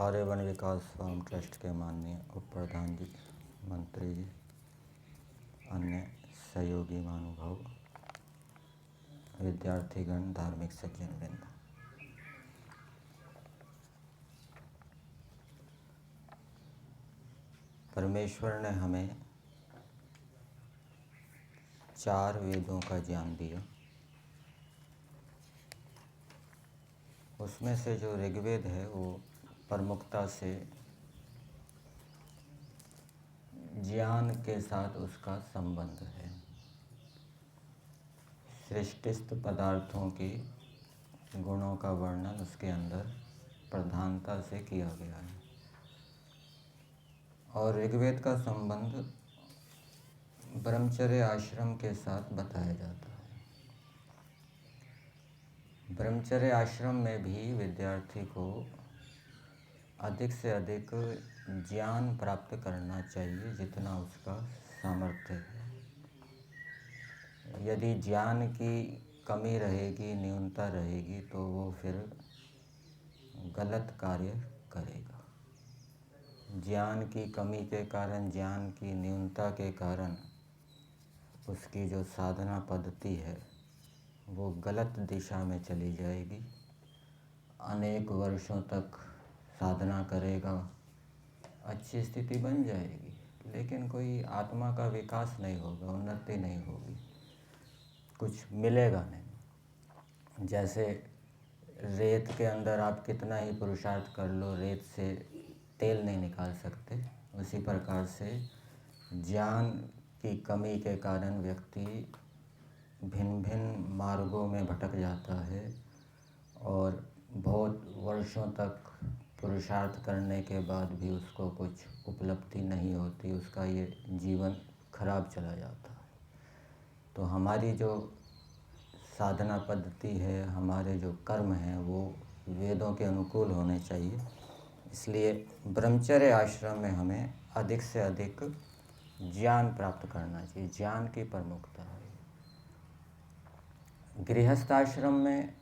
आर्यवन विकास farm trust के माननीय उप प्रधान जी, मंत्री जी, अन्य सहयोगी महानुभाव, विद्यार्थीगण, धार्मिक सज्जन वृंद, परमेश्वर ने हमें 4 वेदों का ज्ञान दिया। उसमें से जो ऋग्वेद है वो प्रमुखता से ज्ञान के साथ उसका संबंध है। सृष्टिस्थ पदार्थों के गुणों का वर्णन उसके अंदर प्रधानता से किया गया है और ऋग्वेद का संबंध ब्रह्मचर्य आश्रम के साथ बताया जाता है। ब्रह्मचर्य आश्रम में भी विद्यार्थी को अधिक से अधिक ज्ञान प्राप्त करना चाहिए जितना उसका सामर्थ्य है। यदि ज्ञान की कमी रहेगी, न्यूनता रहेगी तो वो फिर गलत कार्य करेगा। ज्ञान की कमी के कारण, ज्ञान की न्यूनता के कारण उसकी जो साधना पद्धति है वो गलत दिशा में चली जाएगी। अनेक वर्षों तक साधना करेगा, अच्छी स्थिति बन जाएगी, लेकिन कोई आत्मा का विकास नहीं होगा, उन्नति नहीं होगी, कुछ मिलेगा नहीं। जैसे रेत के अंदर आप कितना ही पुरुषार्थ कर लो, रेत से तेल नहीं निकाल सकते। उसी प्रकार से ज्ञान की कमी के कारण व्यक्ति भिन्न भिन्न मार्गों में भटक जाता है और बहुत वर्षों तक पुरुषार्थ करने के बाद भी उसको कुछ उपलब्धि नहीं होती, उसका ये जीवन खराब चला जाता है। तो हमारी जो साधना पद्धति है, हमारे जो कर्म हैं वो वेदों के अनुकूल होने चाहिए। इसलिए ब्रह्मचर्य आश्रम में हमें अधिक से अधिक ज्ञान प्राप्त करना चाहिए, ज्ञान की प्रमुखता है। गृहस्थ आश्रम में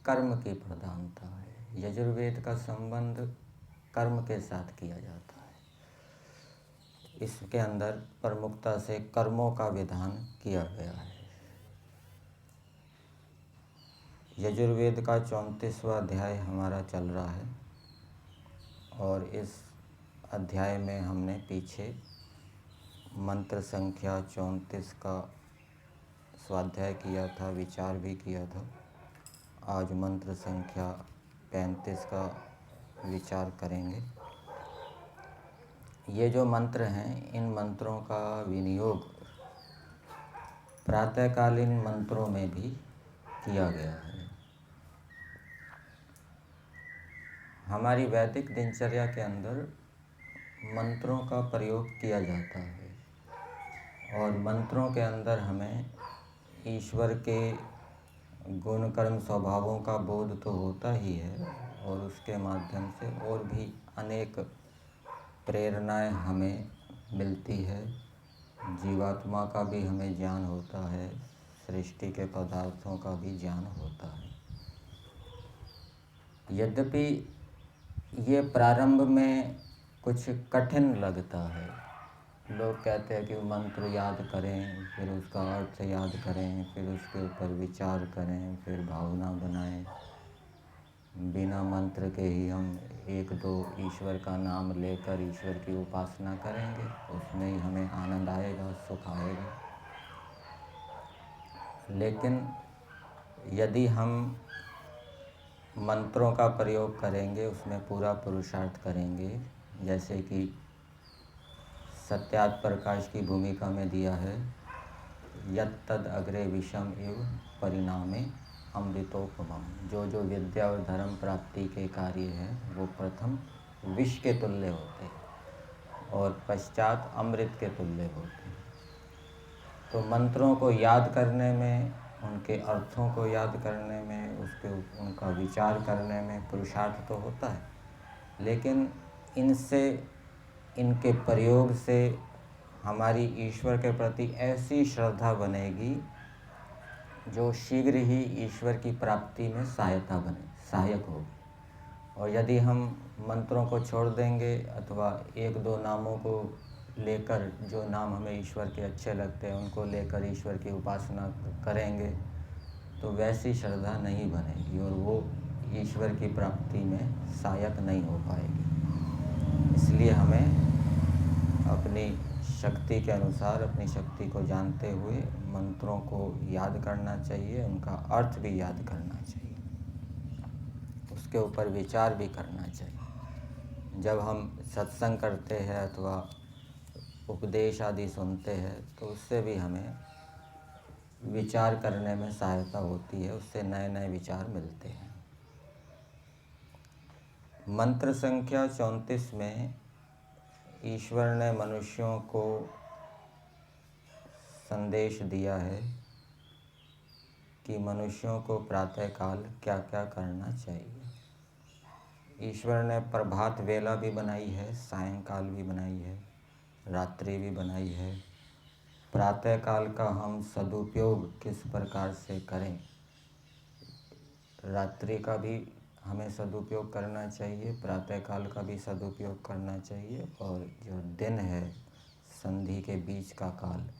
कर्म की प्रधानता है। यजुर्वेद का संबंध कर्म के साथ किया जाता है। इसके अंदर प्रमुखता से कर्मों का विधान किया गया है। यजुर्वेद का 34वां अध्याय हमारा चल रहा है और इस अध्याय में हमने पीछे मंत्र संख्या 34 का स्वाध्याय किया था, विचार भी किया था। आज मंत्र संख्या 35 का विचार करेंगे। ये जो मंत्र हैं, इन मंत्रों का विनियोग प्रातःकालीन मंत्रों में भी किया गया है। हमारी वैदिक दिनचर्या के अंदर मंत्रों का प्रयोग किया जाता है और मंत्रों के अंदर हमें ईश्वर के गुण कर्म स्वभावों का बोध तो होता ही है और उसके माध्यम से और भी अनेक प्रेरणाएं हमें मिलती है। जीवात्मा का भी हमें ज्ञान होता है, सृष्टि के पदार्थों का भी ज्ञान होता है। यद्यपि ये प्रारंभ में कुछ कठिन लगता है। लोग कहते हैं कि मंत्र याद करें, फिर उसका अर्थ याद करें, फिर उसके ऊपर विचार करें, फिर भावना बनाएं। बिना मंत्र के ही हम 1-2 ईश्वर का नाम लेकर ईश्वर की उपासना करेंगे, उसमें ही हमें आनंद आएगा, सुख आएगा। लेकिन यदि हम मंत्रों का प्रयोग करेंगे, उसमें पूरा पुरुषार्थ करेंगे, जैसे कि सत्यात प्रकाश की भूमिका में दिया है, यत्तद अग्रे विषम इव परिणामे अमृतोपमम। जो जो विद्या और धर्म प्राप्ति के कार्य हैं वो प्रथम विष के तुल्य होते हैं और पश्चात अमृत के तुल्य होते हैं। तो मंत्रों को याद करने में, उनके अर्थों को याद करने में, उनका विचार करने में पुरुषार्थ तो होता है, लेकिन इनके प्रयोग से हमारी ईश्वर के प्रति ऐसी श्रद्धा बनेगी जो शीघ्र ही ईश्वर की प्राप्ति में सहायक होगी और यदि हम मंत्रों को छोड़ देंगे अथवा एक दो नामों को लेकर, जो नाम हमें ईश्वर के अच्छे लगते हैं उनको लेकर ईश्वर की उपासना करेंगे, तो वैसी श्रद्धा नहीं बनेगी और वो ईश्वर की प्राप्ति में सहायक नहीं हो पाएगी। इसलिए हमें अपनी शक्ति के अनुसार, अपनी शक्ति को जानते हुए मंत्रों को याद करना चाहिए, उनका अर्थ भी याद करना चाहिए, उसके ऊपर विचार भी करना चाहिए। जब हम सत्संग करते हैं अथवा उपदेश आदि सुनते हैं तो उससे भी हमें विचार करने में सहायता होती है, उससे नए नए विचार मिलते हैं। मंत्र संख्या 34 में ईश्वर ने मनुष्यों को संदेश दिया है कि मनुष्यों को प्रातःकाल क्या क्या करना चाहिए। ईश्वर ने प्रभात वेला भी बनाई है, सायंकाल भी बनाई है, रात्रि भी बनाई है। प्रातःकाल का हम सदुपयोग किस प्रकार से करें, रात्रि का भी हमें सदुपयोग करना चाहिए, प्रातःकाल का भी सदुपयोग करना चाहिए, और जो दिन है संधि के बीच का काल,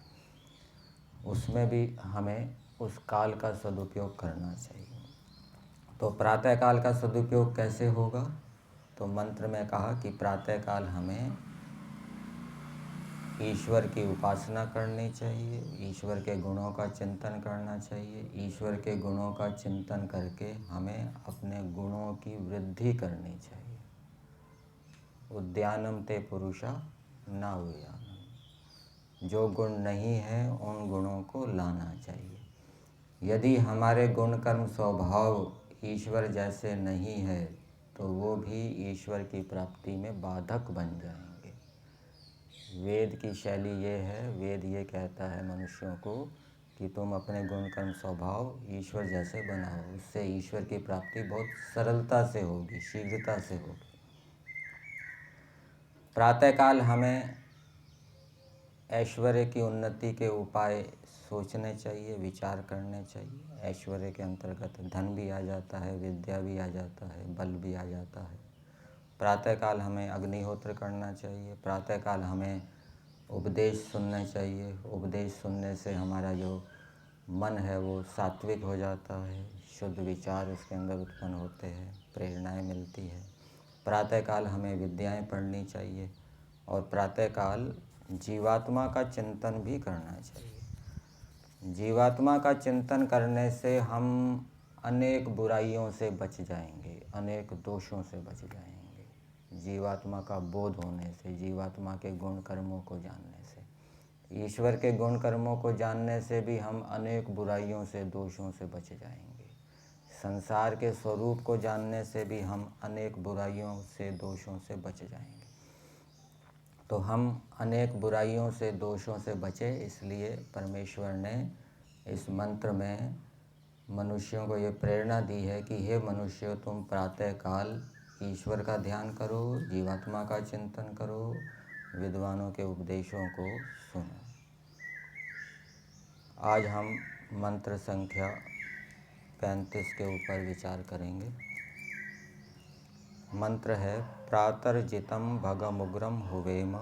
उसमें भी हमें उस काल का सदुपयोग करना चाहिए। तो प्रातःकाल का सदुपयोग कैसे होगा? तो मंत्र में कहा कि प्रातःकाल हमें ईश्वर की उपासना करनी चाहिए, ईश्वर के गुणों का चिंतन करना चाहिए। ईश्वर के गुणों का चिंतन करके हमें अपने गुणों की वृद्धि करनी चाहिए। उद्यानम ते पुरुषा न उद्यानम, जो गुण नहीं है उन गुणों को लाना चाहिए। यदि हमारे गुण कर्म स्वभाव ईश्वर जैसे नहीं है तो वो भी ईश्वर की प्राप्ति में बाधक बन जाएंगे। वेद की शैली ये है, वेद ये कहता है मनुष्यों को कि तुम अपने गुण कर्म स्वभाव ईश्वर जैसे बनाओ, उससे ईश्वर की प्राप्ति बहुत सरलता से होगी, शीघ्रता से होगी। प्रातःकाल हमें ऐश्वर्य की उन्नति के उपाय सोचने चाहिए, विचार करने चाहिए। ऐश्वर्य के अंतर्गत धन भी आ जाता है, विद्या भी आ जाता है, बल भी आ जाता है। प्रातःकाल हमें अग्निहोत्र करना चाहिए। प्रातःकाल हमें उपदेश सुनना चाहिए। उपदेश सुनने से हमारा जो मन है वो सात्विक हो जाता है, शुद्ध विचार उसके अंदर उत्पन्न होते हैं, प्रेरणाएं मिलती है। प्रातःकाल हमें विद्याएं पढ़नी चाहिए और प्रातःकाल जीवात्मा का चिंतन भी करना चाहिए। जीवात्मा का चिंतन करने से हम अनेक बुराइयों से बच जाएंगे, अनेक दोषों से बच जाएंगे। जीवात्मा का बोध होने से, जीवात्मा के गुण कर्मों को जानने से, ईश्वर के गुण कर्मों को जानने से भी हम अनेक बुराइयों से, दोषों से बच जाएंगे। संसार के स्वरूप को जानने से भी हम अनेक बुराइयों से, दोषों से बच जाएंगे। तो हम अनेक बुराइयों से, दोषों से बचे, इसलिए परमेश्वर ने इस मंत्र में मनुष्यों को ये प्रेरणा दी है कि हे मनुष्य, तुम प्रातःकाल ईश्वर का ध्यान करो, जीवात्मा का चिंतन करो, विद्वानों के उपदेशों को सुनो। आज हम मंत्र संख्या 35 के ऊपर विचार करेंगे। मंत्र है प्रातर्जितम भगमुग्रम हुवेम,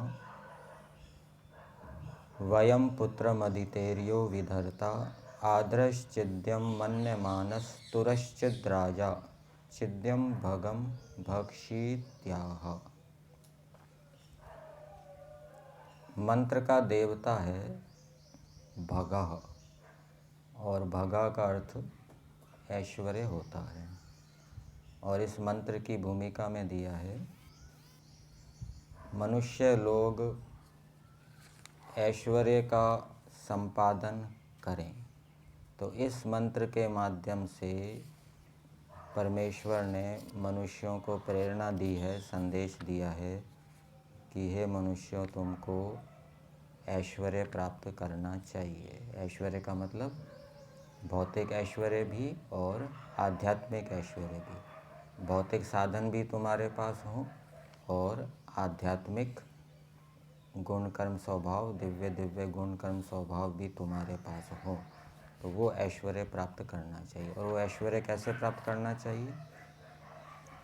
वयम पुत्रमदितेर्यो विधर्ता, आदरश्चिद्यम मन्यमानस्तुरश्चिद्राजा, चिद्यम भगम भक्षीत्याह। मंत्र का देवता है भगः और भगः का अर्थ ऐश्वर्य होता है। और इस मंत्र की भूमिका में दिया है मनुष्य लोग ऐश्वर्य का संपादन करें। तो इस मंत्र के माध्यम से परमेश्वर ने मनुष्यों को प्रेरणा दी है, संदेश दिया है कि हे मनुष्यों, तुमको ऐश्वर्य प्राप्त करना चाहिए। ऐश्वर्य का मतलब भौतिक ऐश्वर्य भी और आध्यात्मिक ऐश्वर्य भी। भौतिक साधन भी तुम्हारे पास हों और आध्यात्मिक गुण कर्म स्वभाव, दिव्य दिव्य गुण कर्म स्वभाव भी तुम्हारे पास हो, तो वो ऐश्वर्य प्राप्त करना चाहिए। और वो ऐश्वर्य कैसे प्राप्त करना चाहिए?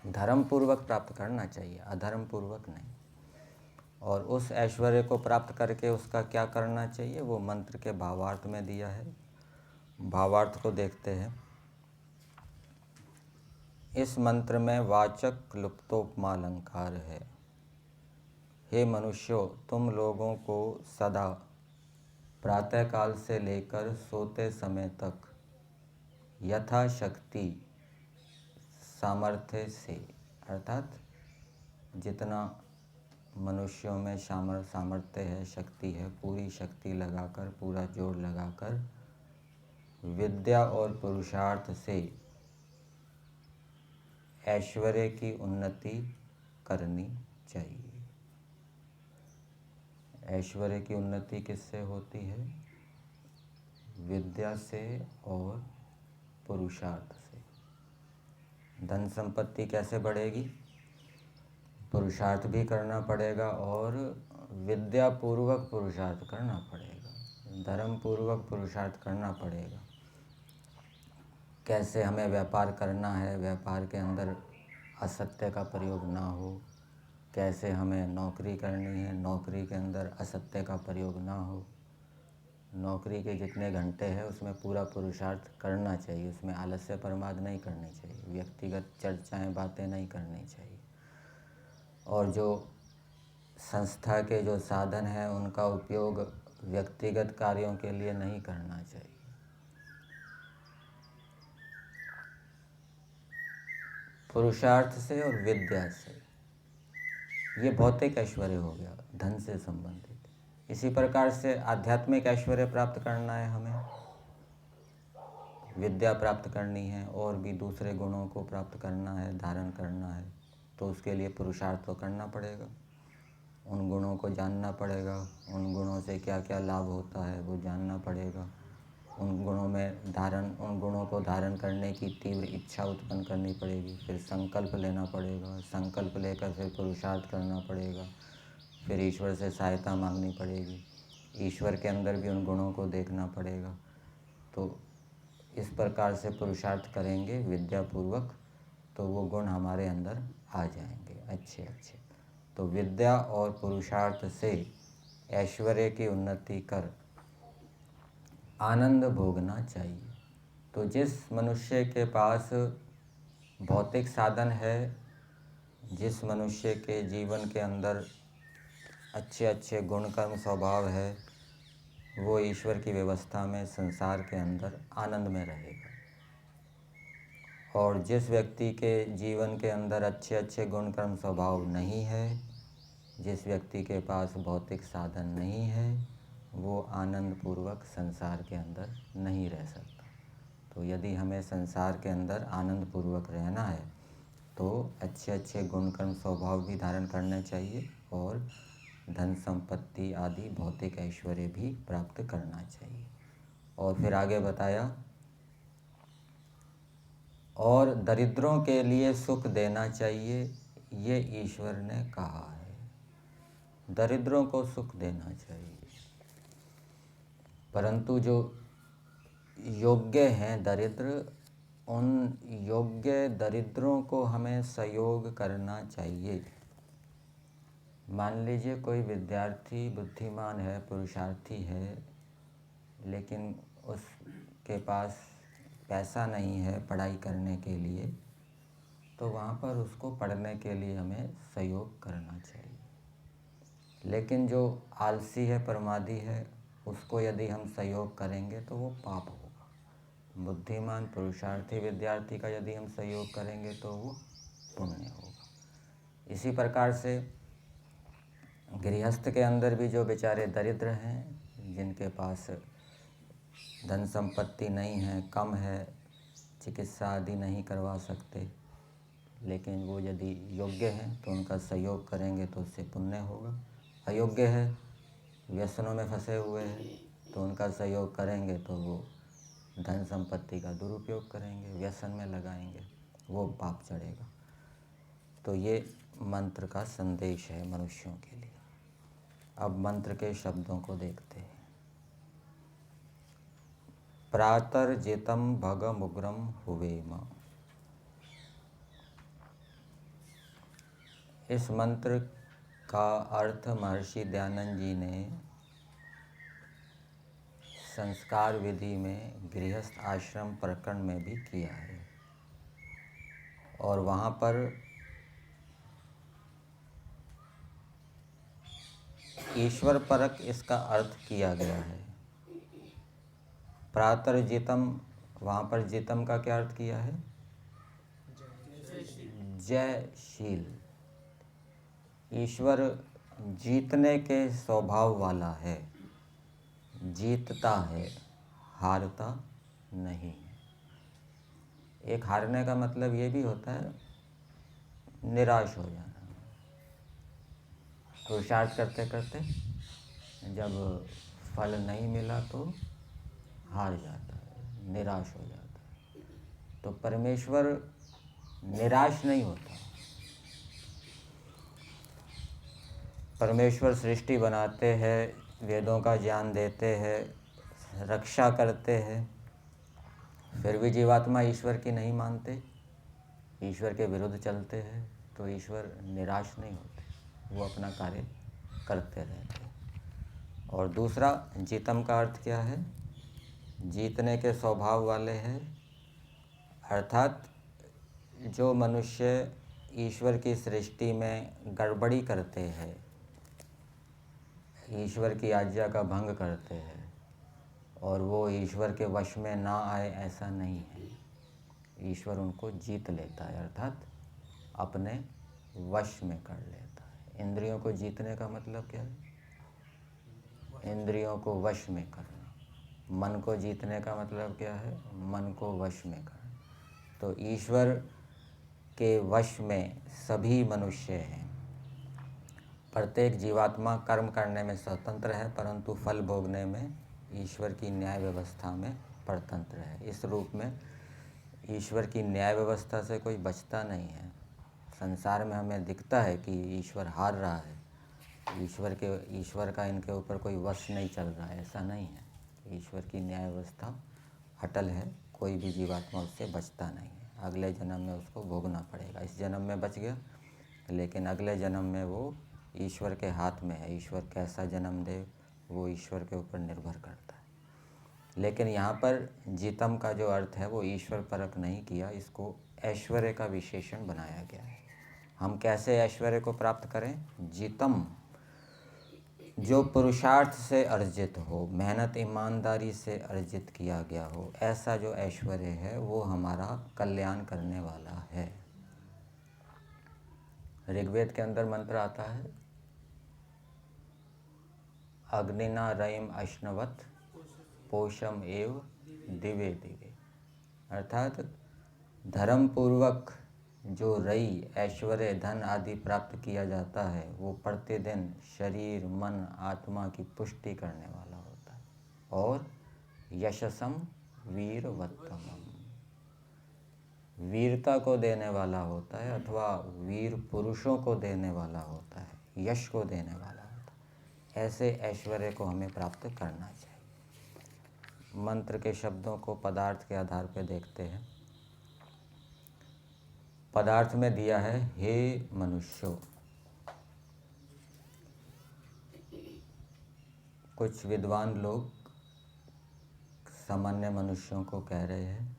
धर्म पूर्वक प्राप्त करना चाहिए, अधर्म पूर्वक नहीं। और उस ऐश्वर्य को प्राप्त करके उसका क्या करना चाहिए, वो मंत्र के भावार्थ में दिया है। भावार्थ को देखते हैं। इस मंत्र में वाचक् लुप्तोपमा अलंकार है। हे मनुष्यों, तुम लोगों को सदा प्रातःकाल से लेकर सोते समय तक यथाशक्ति सामर्थ्य से, अर्थात जितना मनुष्यों में सामर्थ्य है, शक्ति है, पूरी शक्ति लगाकर, पूरा जोर लगाकर विद्या और पुरुषार्थ से ऐश्वर्य की उन्नति करनी चाहिए। ऐश्वर्य की उन्नति किससे होती है? विद्या से और पुरुषार्थ से। धन संपत्ति कैसे बढ़ेगी? पुरुषार्थ भी करना पड़ेगा और विद्या पूर्वक पुरुषार्थ करना पड़ेगा, धर्म पूर्वक पुरुषार्थ करना पड़ेगा। कैसे हमें व्यापार करना है, व्यापार के अंदर असत्य का प्रयोग ना हो। कैसे हमें नौकरी करनी है, नौकरी के अंदर असत्य का प्रयोग ना हो। नौकरी के जितने घंटे हैं उसमें पूरा पुरुषार्थ करना चाहिए, उसमें आलस्य प्रमाद नहीं करनी चाहिए, व्यक्तिगत चर्चाएं, बातें नहीं करनी चाहिए। और जो संस्था के जो साधन हैं उनका उपयोग व्यक्तिगत कार्यों के लिए नहीं करना चाहिए। पुरुषार्थ से और विद्या से, ये भौतिक ऐश्वर्य हो गया, धन से संबंधित। इसी प्रकार से आध्यात्मिक ऐश्वर्य प्राप्त करना है, हमें विद्या प्राप्त करनी है और भी दूसरे गुणों को प्राप्त करना है, धारण करना है, तो उसके लिए पुरुषार्थ तो करना पड़ेगा। उन गुणों को जानना पड़ेगा, उन गुणों से क्या क्या लाभ होता है वो जानना पड़ेगा। उन गुणों को धारण करने की तीव्र इच्छा उत्पन्न करनी पड़ेगी। फिर संकल्प लेना पड़ेगा, संकल्प लेकर फिर पुरुषार्थ करना पड़ेगा। फिर ईश्वर से सहायता मांगनी पड़ेगी, ईश्वर के अंदर भी उन गुणों को देखना पड़ेगा। तो इस प्रकार से पुरुषार्थ करेंगे विद्यापूर्वक तो वो गुण हमारे अंदर आ जाएंगे अच्छे अच्छे। तो विद्या और पुरुषार्थ से ऐश्वर्य की उन्नति कर आनंद भोगना चाहिए। तो जिस मनुष्य के पास भौतिक साधन है, जिस मनुष्य के जीवन के अंदर अच्छे अच्छे गुण कर्म स्वभाव है, वो ईश्वर की व्यवस्था में संसार के अंदर आनंद में रहेगा। और जिस व्यक्ति के जीवन के अंदर अच्छे अच्छे गुण कर्म स्वभाव नहीं है, जिस व्यक्ति के पास भौतिक साधन नहीं है, वो आनंद पूर्वक संसार के अंदर नहीं रह सकता। तो यदि हमें संसार के अंदर आनंद पूर्वक रहना है तो अच्छे अच्छे गुण कर्म स्वभाव भी धारण करने चाहिए और धन संपत्ति आदि भौतिक ऐश्वर्य भी प्राप्त करना चाहिए। और फिर आगे बताया, और दरिद्रों के लिए सुख देना चाहिए, ये ईश्वर ने कहा है। दरिद्रों को सुख देना चाहिए, परंतु जो योग्य हैं दरिद्र, उन योग्य दरिद्रों को हमें सहयोग करना चाहिए। मान लीजिए कोई विद्यार्थी बुद्धिमान है, पुरुषार्थी है, लेकिन उसके पास पैसा नहीं है पढ़ाई करने के लिए, तो वहाँ पर उसको पढ़ने के लिए हमें सहयोग करना चाहिए। लेकिन जो आलसी है, प्रमादी है, उसको यदि हम सहयोग करेंगे तो वो पाप होगा। बुद्धिमान पुरुषार्थी विद्यार्थी का यदि हम सहयोग करेंगे तो वो पुण्य होगा। इसी प्रकार से गृहस्थ के अंदर भी जो बेचारे दरिद्र हैं, जिनके पास धन संपत्ति नहीं है, कम है, चिकित्सा आदि नहीं करवा सकते, लेकिन वो यदि योग्य हैं तो उनका सहयोग करेंगे तो उससे पुण्य होगा। अयोग्य है, व्यसनों में फंसे हुए हैं, तो उनका सहयोग करेंगे तो वो धन संपत्ति का दुरुपयोग करेंगे, व्यसन में लगाएंगे, वो पाप चढ़ेगा। तो ये मंत्र का संदेश है मनुष्यों के लिए। अब मंत्र के शब्दों को देखते हैं। प्रातर्जितम भगमुग्रम हुवेम। इस मंत्र का अर्थ महर्षि दयानंद जी ने संस्कार विधि में गृहस्थ आश्रम प्रकरण में भी किया है और वहाँ पर ईश्वर परक इसका अर्थ किया गया है। प्रातर्जितम, वहाँ पर जितम का क्या अर्थ किया है? जयशील। ईश्वर जीतने के स्वभाव वाला है, जीतता है, हारता नहीं है। एक हारने का मतलब ये भी होता है निराश हो जाना। पुरुषार्थ करते करते जब फल नहीं मिला तो हार जाता है, निराश हो जाता है। तो परमेश्वर निराश नहीं होता। परमेश्वर सृष्टि बनाते हैं, वेदों का ज्ञान देते हैं, रक्षा करते हैं, फिर भी जीवात्मा ईश्वर की नहीं मानते, ईश्वर के विरुद्ध चलते हैं, तो ईश्वर निराश नहीं होते, वो अपना कार्य करते रहते हैं। और दूसरा, जीतम का अर्थ क्या है? जीतने के स्वभाव वाले हैं, अर्थात जो मनुष्य ईश्वर की सृष्टि में गड़बड़ी करते हैं, ईश्वर की आज्ञा का भंग करते हैं और वो ईश्वर के वश में ना आए, ऐसा नहीं है। ईश्वर उनको जीत लेता है, अर्थात अपने वश में कर लेता है। इंद्रियों को जीतने का मतलब क्या है? इंद्रियों को वश में करना। मन को जीतने का मतलब क्या है? मन को वश में करना। तो ईश्वर के वश में सभी मनुष्य हैं। प्रत्येक जीवात्मा कर्म करने में स्वतंत्र है, परंतु फल भोगने में ईश्वर की न्याय व्यवस्था में परतंत्र है। इस रूप में ईश्वर की न्याय व्यवस्था से कोई बचता नहीं है। संसार में हमें दिखता है कि ईश्वर हार रहा है, ईश्वर का इनके ऊपर कोई वश नहीं चल रहा है, ऐसा नहीं है। ईश्वर की न्याय व्यवस्था अटल है, कोई भी जीवात्मा उससे बचता नहीं है। अगले जन्म में उसको भोगना पड़ेगा। इस जन्म में बच गया, लेकिन अगले जन्म में वो ईश्वर के हाथ में है। ईश्वर कैसा जन्म दे वो ईश्वर के ऊपर निर्भर करता है। लेकिन यहाँ पर जीतम का जो अर्थ है वो ईश्वर परक नहीं किया, इसको ऐश्वर्य का विशेषण बनाया गया है। हम कैसे ऐश्वर्य को प्राप्त करें? जीतम, जो पुरुषार्थ से अर्जित हो, मेहनत ईमानदारी से अर्जित किया गया हो, ऐसा जो ऐश्वर्य है वो हमारा कल्याण करने वाला है। ऋग्वेद के अंदर मंत्र आता है, अग्निना रयिम अश्नवत पोषम एव दिवे दिवे। अर्थात धर्म पूर्वक जो रई, ऐश्वर्य, धन आदि प्राप्त किया जाता है वो प्रतिदिन शरीर, मन, आत्मा की पुष्टि करने वाला होता है। और यशसम वीरवत्तमम, वीरता को देने वाला होता है, अथवा वीर पुरुषों को देने वाला होता है, यश को देने वाला होता है। ऐसे ऐश्वर्य को हमें प्राप्त करना चाहिए। मंत्र के शब्दों को पदार्थ के आधार पर देखते हैं। पदार्थ में दिया है, हे मनुष्यों। कुछ विद्वान लोग सामान्य मनुष्यों को कह रहे हैं,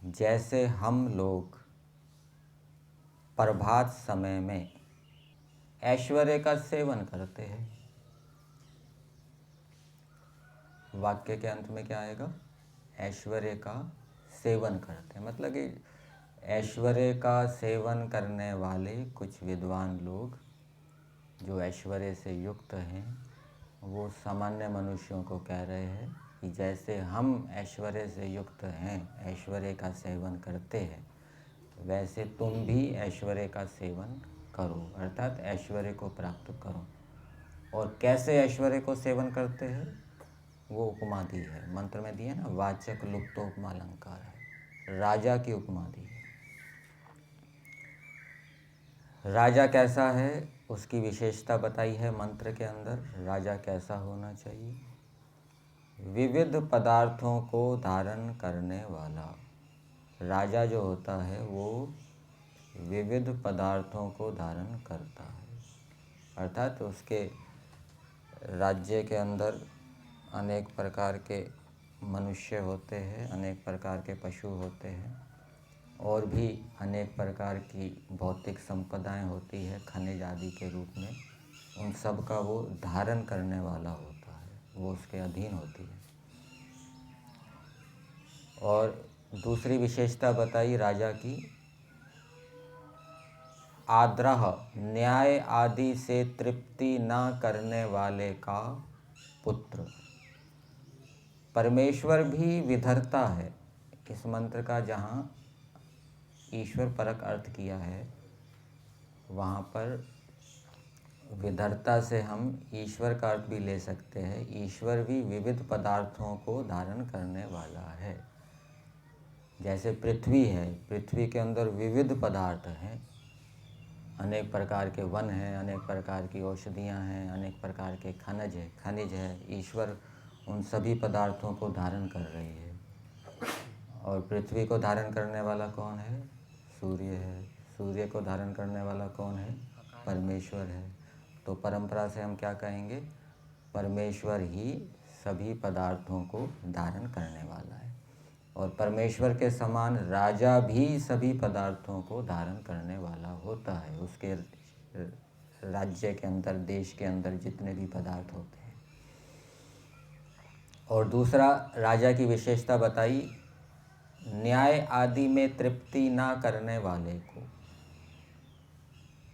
जैसे हम लोग प्रभात समय में ऐश्वर्य का सेवन करते हैं। वाक्य के अंत में क्या आएगा? ऐश्वर्य का सेवन करते हैं। मतलब कि ऐश्वर्य का सेवन करने वाले कुछ विद्वान लोग जो ऐश्वर्य से युक्त हैं, वो सामान्य मनुष्यों को कह रहे हैं कि जैसे हम ऐश्वर्य से युक्त हैं, ऐश्वर्य का सेवन करते हैं, वैसे तुम भी ऐश्वर्य का सेवन करो, अर्थात ऐश्वर्य को प्राप्त करो। और कैसे ऐश्वर्य को सेवन करते हैं वो उपमा दी है। मंत्र में दी है ना, वाचक लुप्तोपमा अलंकार है, राजा की उपमा दी है। राजा कैसा है उसकी विशेषता बताई है मंत्र के अंदर। राजा कैसा होना चाहिए? विविध पदार्थों को धारण करने वाला। राजा जो होता है वो विविध पदार्थों को धारण करता है। अर्थात उसके राज्य के अंदर अनेक प्रकार के मनुष्य होते हैं, अनेक प्रकार के पशु होते हैं, और भी अनेक प्रकार की भौतिक संपदाएं होती है खनिज आदि के रूप में। उन सब का वो धारण करने वाला होता है, वो उसके अधीन होती है। और दूसरी विशेषता बताई राजा की, आद्रह, न्याय आदि से तृप्ति न करने वाले का पुत्र। परमेश्वर भी विधर्ता है। इस मंत्र का जहाँ ईश्वर परक अर्थ किया है, वहाँ पर विधर्ता से हम ईश्वर का अर्थ भी ले सकते हैं। ईश्वर भी विविध पदार्थों को धारण करने वाला है। जैसे पृथ्वी है, पृथ्वी के अंदर विविध पदार्थ हैं, अनेक प्रकार के वन हैं, अनेक प्रकार की औषधियाँ हैं, अनेक प्रकार के खनिज है। ईश्वर उन सभी पदार्थों को धारण कर रही है। और पृथ्वी को धारण करने वाला कौन है? सूर्य है। सूर्य को धारण करने वाला कौन है? परमेश्वर है। तो परंपरा से हम क्या कहेंगे? परमेश्वर ही सभी पदार्थों को धारण करने वाला है। और परमेश्वर के समान राजा भी सभी पदार्थों को धारण करने वाला होता है। उसके राज्य के अंदर, देश के अंदर जितने भी पदार्थ होते हैं। और दूसरा राजा की विशेषता बताई, न्याय आदि में तृप्ति ना करने वाले को।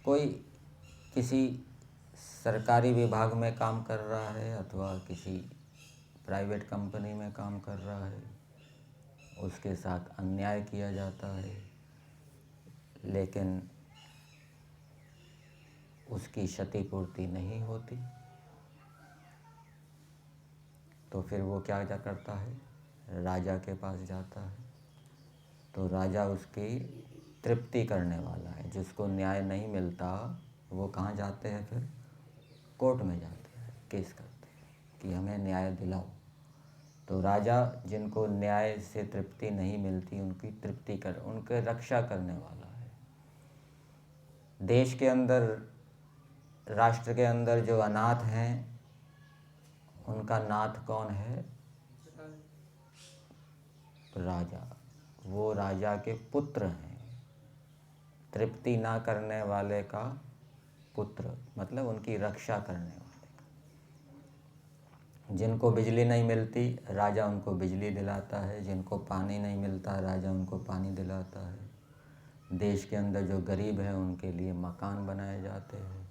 कोई किसी सरकारी विभाग में काम कर रहा है अथवा किसी प्राइवेट कंपनी में काम कर रहा है, उसके साथ अन्याय किया जाता है, लेकिन उसकी क्षतिपूर्ति नहीं होती, तो फिर वो क्या करता है? राजा के पास जाता है। तो राजा उसकी तृप्ति करने वाला है। जिसको न्याय नहीं मिलता वो कहाँ जाते हैं? फिर कोर्ट में जाते हैं, केस करते हैं कि हमें न्याय दिलाओ। तो राजा जिनको न्याय से तृप्ति नहीं मिलती, उनकी तृप्ति उनके रक्षा करने वाला है। देश के अंदर, राष्ट्र के अंदर जो अनाथ हैं, उनका नाथ कौन है? राजा। वो राजा के पुत्र हैं। तृप्ति ना करने वाले का पुत्र, मतलब उनकी रक्षा करने वाले। जिनको बिजली नहीं मिलती, राजा उनको बिजली दिलाता है। जिनको पानी नहीं मिलता, राजा उनको पानी दिलाता है। देश के अंदर जो गरीब हैं उनके लिए मकान बनाए जाते हैं।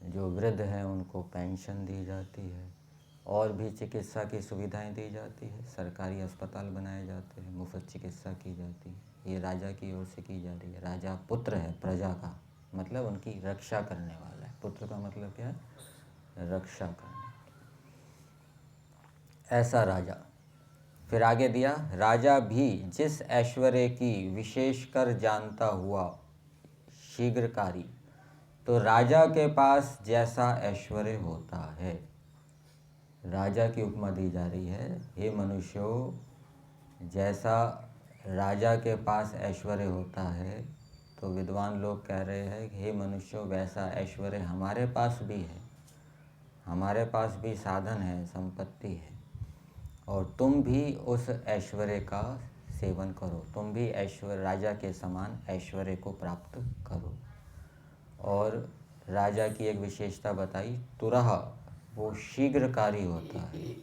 जो वृद्ध हैं उनको पेंशन दी जाती है। और भी चिकित्सा की सुविधाएं दी जाती है। सरकारी अस्पताल बनाए जाते हैं, मुफ्त चिकित्सा की जाती है। ये राजा की ओर से की जा रही है। राजा पुत्र है प्रजा का, मतलब उनकी रक्षा करने वाला है। पुत्र का मतलब क्या है? रक्षा करने। ऐसा राजा। फिर आगे दिया, राजा भी जिस ऐश्वर्य की विशेषकर जानता हुआ शीघ्रकारी। तो राजा के पास जैसा ऐश्वर्य होता है, राजा की उपमा दी जा रही है। हे मनुष्यों, जैसा राजा के पास ऐश्वर्य होता है, तो विद्वान लोग कह रहे हैं, हे मनुष्यों, वैसा ऐश्वर्य हमारे पास भी है। हमारे पास भी साधन है, संपत्ति है, और तुम भी उस ऐश्वर्य का सेवन करो। तुम भी ऐश्वर्य, राजा के समान ऐश्वर्य को प्राप्त करो। और राजा की एक विशेषता बताई, तुरह, वो शीघ्रकारी होता है।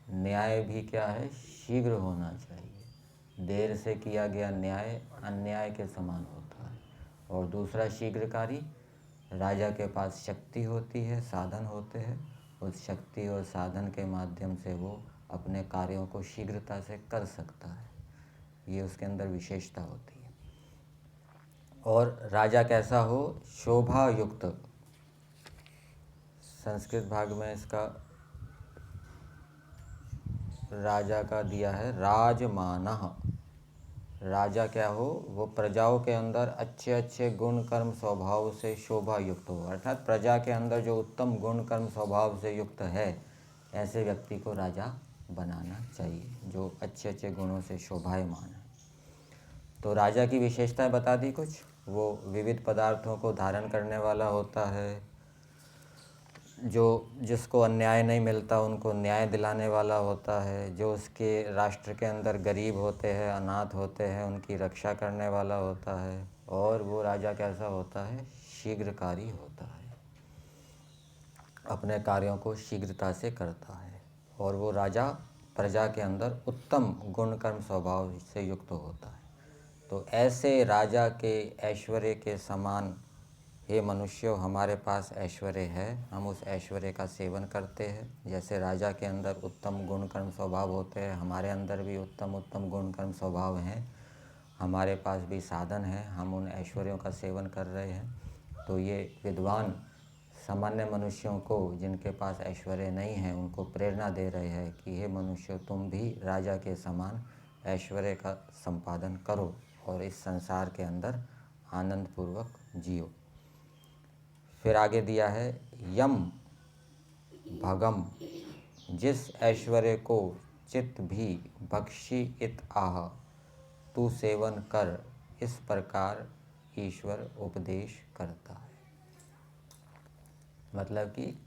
न्याय भी क्या है? शीघ्र होना चाहिए। देर से किया गया न्याय अन्याय के समान होता है। और दूसरा शीघ्रकारी, राजा के पास शक्ति होती है, साधन होते हैं। उस शक्ति और साधन के माध्यम से वो अपने कार्यों को शीघ्रता से कर सकता है। ये उसके अंदर विशेषता होती है। और राजा कैसा हो? शोभा युक्त। संस्कृत भाग में इसका राजा का दिया है राजमानः। राजा क्या हो? वो प्रजाओं के अंदर अच्छे अच्छे गुण कर्म स्वभाव से शोभा युक्त हो। अर्थात प्रजा के अंदर जो उत्तम गुण कर्म स्वभाव से युक्त है, ऐसे व्यक्ति को राजा बनाना चाहिए, जो अच्छे अच्छे गुणों से शोभायमान है। तो राजा की विशेषताएं बता दी कुछ। वो विविध पदार्थों को धारण करने वाला होता है, जिसको अन्याय नहीं मिलता उनको न्याय दिलाने वाला होता है, जो उसके राष्ट्र के अंदर गरीब होते हैं, अनाथ होते हैं, उनकी रक्षा करने वाला होता है। और वो राजा कैसा होता है? शीघ्रकारी होता है, अपने कार्यों को शीघ्रता से करता है। और वो राजा प्रजा के अंदर उत्तम गुण कर्म स्वभाव से युक्त होता है। तो ऐसे राजा के ऐश्वर्य के समान हे मनुष्यों, हमारे पास ऐश्वर्य है, हम उस ऐश्वर्य का सेवन करते हैं। जैसे राजा के अंदर उत्तम गुण कर्म स्वभाव होते हैं, हमारे अंदर भी उत्तम उत्तम गुण कर्म स्वभाव हैं, हमारे पास भी साधन है, हम उन ऐश्वर्यों का सेवन कर रहे हैं। तो ये विद्वान सामान्य मनुष्यों को, जिनके पास ऐश्वर्य नहीं है, उनको प्रेरणा दे रहे हैं कि हे मनुष्यों, तुम भी राजा के समान ऐश्वर्य का संपादन करो और इस संसार के अंदर आनंद पूर्वक जियो। फिर आगे दिया है यम भगम, जिस ऐश्वर्य को चित्त भी बख्शी इत आह, तू सेवन कर, इस प्रकार ईश्वर उपदेश करता है। मतलब कि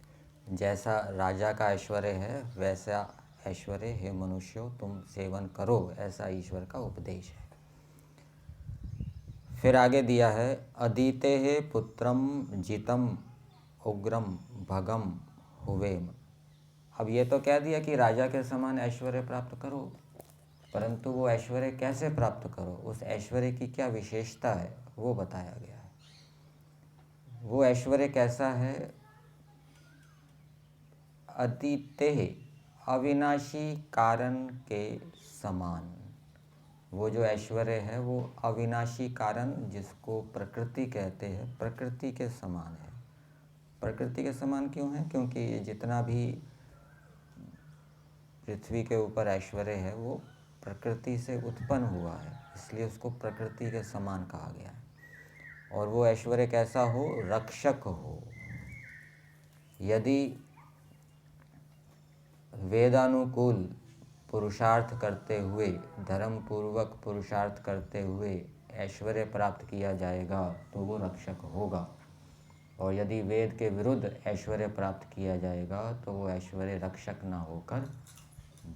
जैसा राजा का ऐश्वर्य है वैसा ऐश्वर्य हे मनुष्यों तुम सेवन करो, ऐसा ईश्वर का उपदेश है। फिर आगे दिया है अदिते हे पुत्रम जितम उग्रम भगम हुवेम। अब ये तो कह दिया कि राजा के समान ऐश्वर्य प्राप्त करो, परंतु वो ऐश्वर्य कैसे प्राप्त करो, उस ऐश्वर्य की क्या विशेषता है, वो बताया गया है। वो ऐश्वर्य कैसा है? अदिते, अविनाशी कारण के समान। वो जो ऐश्वर्य है वो अविनाशी कारण, जिसको प्रकृति कहते हैं, प्रकृति के समान है। प्रकृति के समान क्यों है? क्योंकि ये जितना भी पृथ्वी के ऊपर ऐश्वर्य है वो प्रकृति से उत्पन्न हुआ है, इसलिए उसको प्रकृति के समान कहा गया है। और वो ऐश्वर्य कैसा हो? रक्षक हो। यदि वेदानुकूल पुरुषार्थ करते हुए, धर्म पूर्वक पुरुषार्थ करते हुए ऐश्वर्य प्राप्त किया जाएगा तो वो रक्षक होगा। और यदि वेद के विरुद्ध ऐश्वर्य प्राप्त किया जाएगा तो वो ऐश्वर्य रक्षक ना होकर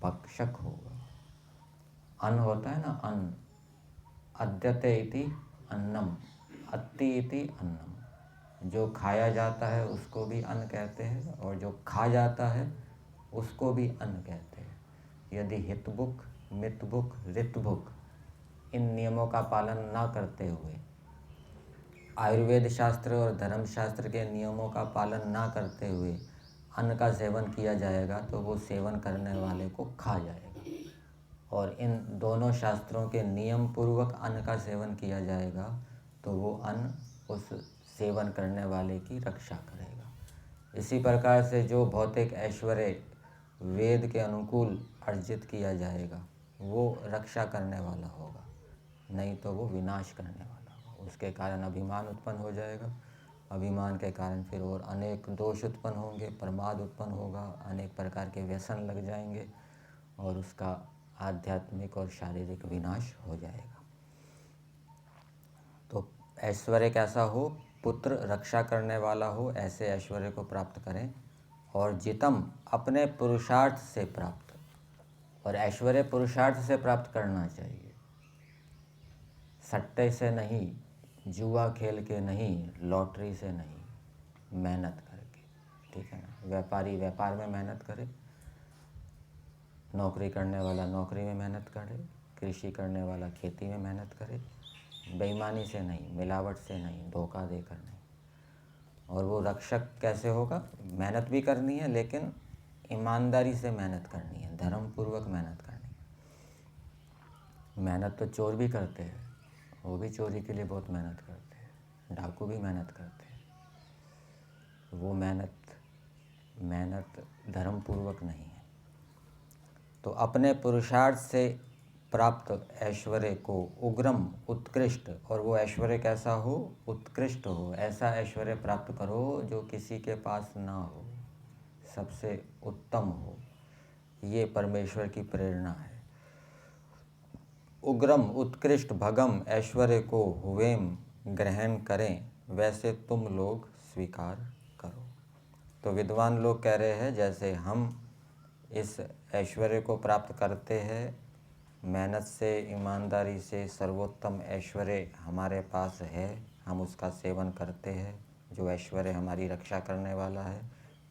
भक्षक होगा। अन्न होता है ना, अन्न, अद्यते इति अन्नम, अत्ति इति अन्नम। जो खाया जाता है उसको भी अन्न कहते हैं, और जो खा जाता है उसको भी अन्न कहते हैं। यदि हितभुक, मितभुक, ऋतभुक इन नियमों का पालन ना करते हुए, आयुर्वेद शास्त्र और धर्म शास्त्र के नियमों का पालन ना करते हुए अन्न का सेवन किया जाएगा तो वो सेवन करने वाले को खा जाएगा। और इन दोनों शास्त्रों के नियम पूर्वक अन्न का सेवन किया जाएगा तो वो अन्न उस सेवन करने वाले की रक्षा करेगा। इसी प्रकार से जो भौतिक ऐश्वर्य वेद के अनुकूल अर्जित किया जाएगा वो रक्षा करने वाला होगा, नहीं तो वो विनाश करने वाला होगा। उसके कारण अभिमान उत्पन्न हो जाएगा, अभिमान के कारण फिर और अनेक दोष उत्पन्न होंगे, प्रमाद उत्पन्न होगा, अनेक प्रकार के व्यसन लग जाएंगे और उसका आध्यात्मिक और शारीरिक विनाश हो जाएगा। तो ऐश्वर्य कैसा हो? पुत्र रक्षा करने वाला हो, ऐसे ऐश्वर्य को प्राप्त करें। और जितम, अपने पुरुषार्थ से प्राप्त। और ऐश्वर्य पुरुषार्थ से प्राप्त करना चाहिए, सट्टे से नहीं, जुआ खेल के नहीं, लॉटरी से नहीं, मेहनत करके, ठीक है ना। व्यापारी व्यापार में मेहनत करे, नौकरी करने वाला नौकरी में मेहनत करे, कृषि करने वाला खेती में मेहनत करे, बेईमानी से नहीं, मिलावट से नहीं, धोखा देकर नहीं। और वो रक्षक कैसे होगा? मेहनत भी करनी है लेकिन ईमानदारी से मेहनत करनी है, धर्म पूर्वक मेहनत करनी है। मेहनत तो चोर भी करते हैं, वो भी चोरी के लिए बहुत मेहनत करते हैं, डाकू भी मेहनत करते हैं। वो मेहनत धर्म पूर्वक नहीं है। तो अपने पुरुषार्थ से प्राप्त ऐश्वर्य को उग्रम, उत्कृष्ट, और वो ऐश्वर्य कैसा हो? उत्कृष्ट हो। ऐसा ऐश्वर्य प्राप्त करो जो किसी के पास ना हो, सबसे उत्तम हो। ये परमेश्वर की प्रेरणा है। उग्रम उत्कृष्ट भगम ऐश्वर्य को हुवेम ग्रहण करें, वैसे तुम लोग स्वीकार करो। तो विद्वान लोग कह रहे हैं जैसे हम इस ऐश्वर्य को प्राप्त करते हैं, मेहनत से, ईमानदारी से सर्वोत्तम ऐश्वर्य हमारे पास है, हम उसका सेवन करते हैं, जो ऐश्वर्य हमारी रक्षा करने वाला है,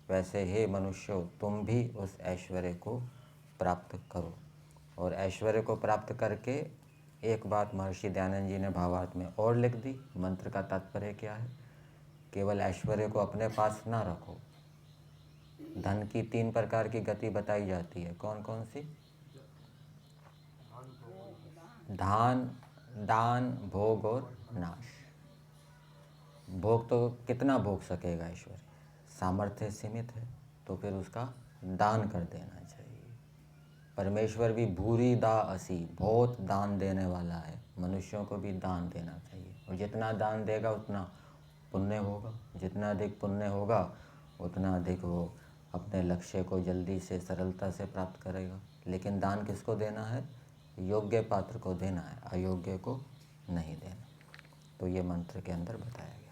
वैसे हे मनुष्यों तुम भी उस ऐश्वर्य को प्राप्त करो। और ऐश्वर्य को प्राप्त करके एक बात महर्षि दयानंद जी ने भावार्थ में और लिख दी। मंत्र का तात्पर्य क्या है? केवल ऐश्वर्य को अपने पास ना रखो। धन की 3 प्रकार की गति बताई जाती है। कौन कौन सी? दान, दान, भोग और नाश। भोग तो कितना भोग सकेगा ऐश्वर्य? सामर्थ्य सीमित है, तो फिर उसका दान कर देना चाहिए। परमेश्वर भी भूरी दा असी, बहुत दान देने वाला है, मनुष्यों को भी दान देना चाहिए। और जितना दान देगा उतना पुण्य होगा, जितना अधिक पुण्य होगा उतना अधिक वो अपने लक्ष्य को जल्दी से सरलता से प्राप्त करेगा। लेकिन दान किसको देना है? योग्य पात्र को देना है, अयोग्य को नहीं देना। तो ये मंत्र के अंदर बताया गया।